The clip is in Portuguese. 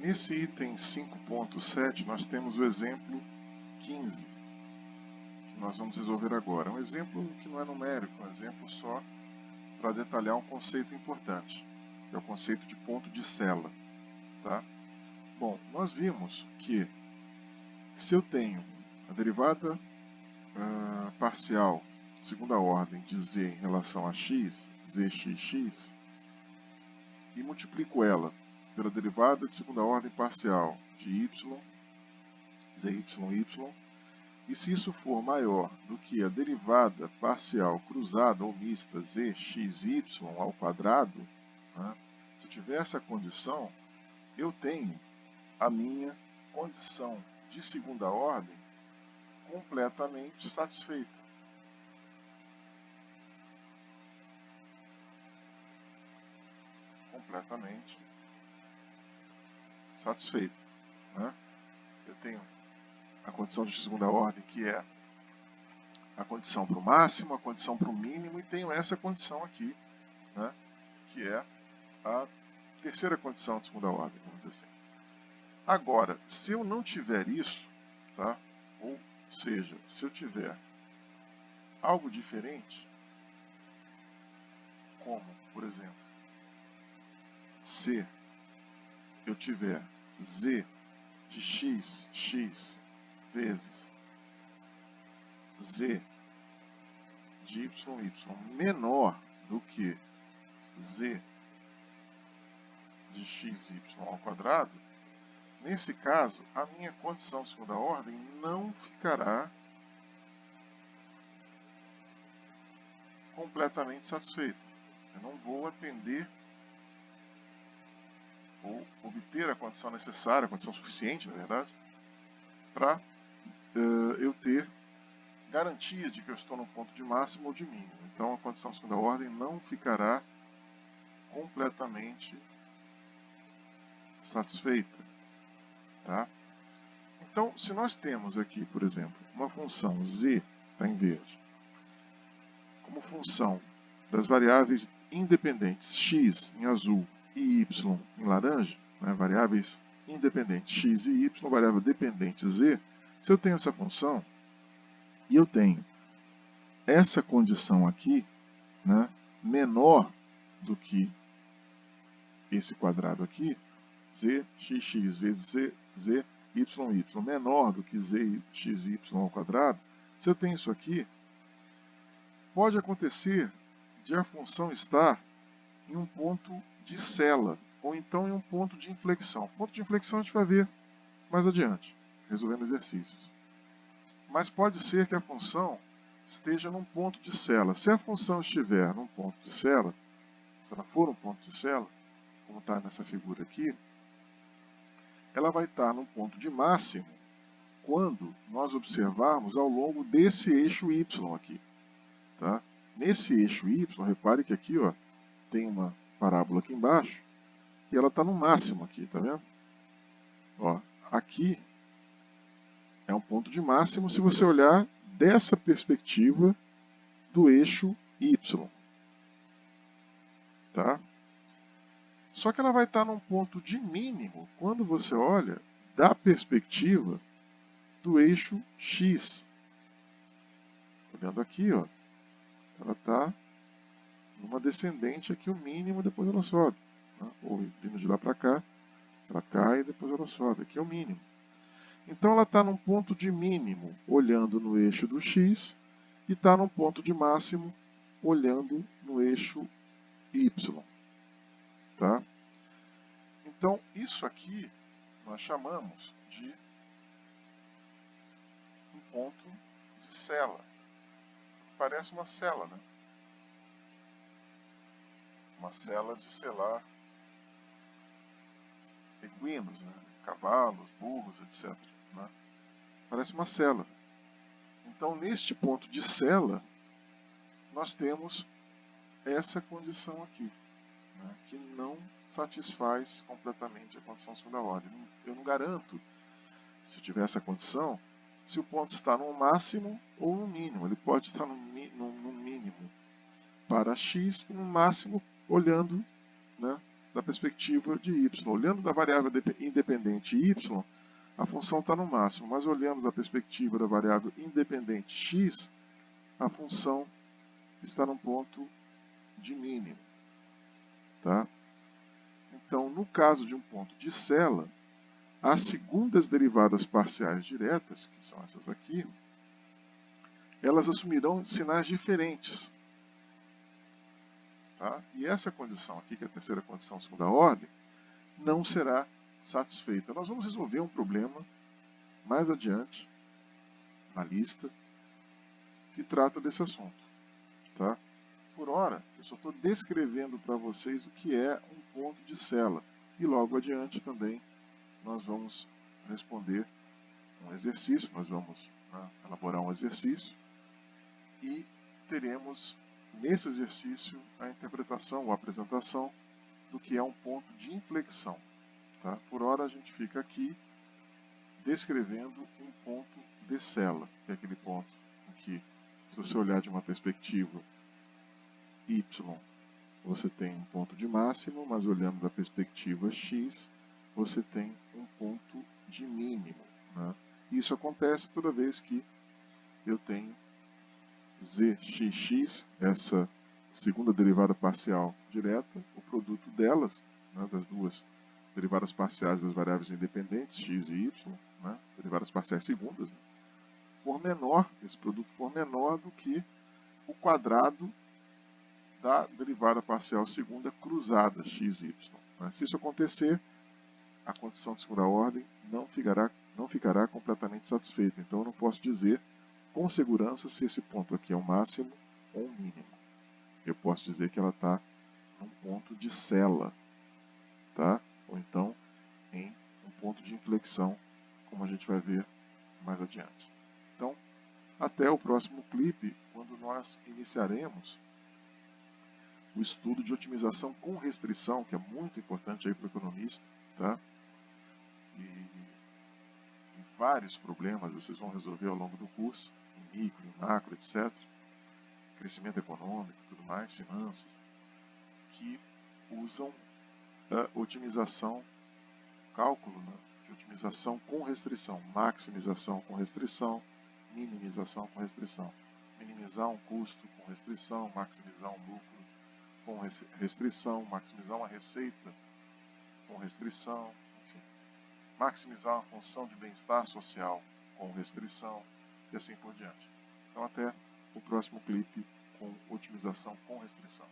Nesse item 5.7 nós temos o exemplo 15, que nós vamos resolver agora. É um exemplo que não é numérico, é um exemplo só para detalhar um conceito importante, que é o conceito de ponto de sela. Tá? Bom, nós vimos que se eu tenho a derivada parcial de segunda ordem de z em relação a x, zxx, e multiplico ela pela derivada de segunda ordem parcial de y, zy, e se isso for maior do que a derivada parcial cruzada ou mista zxy ao quadrado, né, se eu tiver essa condição, eu tenho a minha condição de segunda ordem completamente satisfeita. Completamente satisfeita. Né? Eu tenho a condição de segunda ordem, que é a condição para o máximo, a condição para o mínimo, e tenho essa condição aqui, né? Que é a terceira condição de segunda ordem, vamos dizer assim. Agora, se eu não tiver isso, tá? Ou seja, se eu tiver algo diferente, como, por exemplo, se eu tiver z de x vezes z de y menor do que z de xy ao quadrado, nesse caso, a minha condição de segunda ordem não ficará completamente satisfeita. Eu não vou atender ou obter a condição necessária, a condição suficiente, na verdade, para eu ter garantia de que eu estou no ponto de máximo ou de mínimo. Então, a condição de segunda ordem não ficará completamente satisfeita. Tá? Então, se nós temos aqui, por exemplo, uma função z, está em verde, como função das variáveis independentes x em azul e y em laranja, né, variáveis independentes x e y, variável dependente z, se eu tenho essa função e eu tenho essa condição aqui, né, menor do que esse quadrado aqui, zxx vezes zy menor do que zxy ao quadrado, se eu tenho isso aqui, pode acontecer de a função estar em um ponto de sela, ou então em um ponto de inflexão. Ponto de inflexão a gente vai ver mais adiante, resolvendo exercícios. Mas pode ser que a função esteja num ponto de sela. Se a função estiver num ponto de sela, se ela for um ponto de sela, como está nessa figura aqui, ela vai estar num ponto de máximo quando nós observarmos ao longo desse eixo y aqui. Tá? Nesse eixo y, repare que aqui ó, tem uma parábola aqui embaixo e ela está no máximo aqui, tá vendo? Ó, aqui é um ponto de máximo se você olhar dessa perspectiva do eixo y. Tá? Só que ela vai estar num ponto de mínimo quando você olha da perspectiva do eixo x. Olhando aqui, ó, ela está numa descendente aqui, o mínimo, depois ela sobe. Né? Ou vindo de lá para cá, ela cai e depois ela sobe. Aqui é o mínimo. Então ela está num ponto de mínimo olhando no eixo do x e está num ponto de máximo olhando no eixo y. Tá? Então isso aqui nós chamamos de um ponto de sela. Parece uma cela, né? Uma cela de selar equinos, né? Cavalos, burros, etc. Né? Parece uma cela. Então, neste ponto de sela, nós temos essa condição aqui, né? Que não satisfaz completamente a condição de segunda ordem. Eu não garanto, se eu tiver essa condição, se o ponto está no máximo ou no mínimo. Ele pode estar no mínimo para x e no máximo olhando, né, da perspectiva de y. Olhando da variável independente y, a função está no máximo, mas olhando da perspectiva da variável independente x, a função está num ponto de mínimo. Tá? Então, no caso de um ponto de sela, as segundas derivadas parciais diretas, que são essas aqui, elas assumirão sinais diferentes. Tá? E essa condição aqui, que é a terceira condição de segunda ordem, não será satisfeita. Nós vamos resolver um problema mais adiante na lista que trata desse assunto. Tá? Por hora, eu só estou descrevendo para vocês o que é um ponto de sela. E logo adiante também nós vamos responder um exercício, nós vamos elaborar um exercício e teremos nesse exercício a interpretação ou apresentação do que é um ponto de inflexão. Tá? Por hora a gente fica aqui descrevendo um ponto de sela, que é aquele ponto em que, se você olhar de uma perspectiva y, você tem um ponto de máximo, mas olhando da perspectiva x, você tem um ponto de mínimo. Né? Isso acontece toda vez que eu tenho zxx, essa segunda derivada parcial direta, o produto delas, né, das duas derivadas parciais das variáveis independentes, x e y, né, derivadas parciais segundas, né, for menor, esse produto for menor do que o quadrado da derivada parcial segunda cruzada, x e y. Né. Se isso acontecer, a condição de segunda ordem não ficará completamente satisfeita. Então eu não posso dizer com segurança se esse ponto aqui é o máximo ou o mínimo. Eu posso dizer que ela está num ponto de sela, tá? Ou então em um ponto de inflexão, como a gente vai ver mais adiante. Então, até o próximo clipe, quando nós iniciaremos o estudo de otimização com restrição, que é muito importante aí para o economista, tá? E vários problemas vocês vão resolver ao longo do curso, em micro, em macro, etc. Crescimento econômico, tudo mais, finanças, que usam a otimização, cálculo, né, de otimização com restrição, maximização com restrição, minimização com restrição. Minimizar um custo com restrição, maximizar um lucro com restrição, maximizar uma receita com restrição, enfim. Maximizar uma função de bem-estar social com restrição e assim por diante. Então até o próximo clipe com otimização com restrição.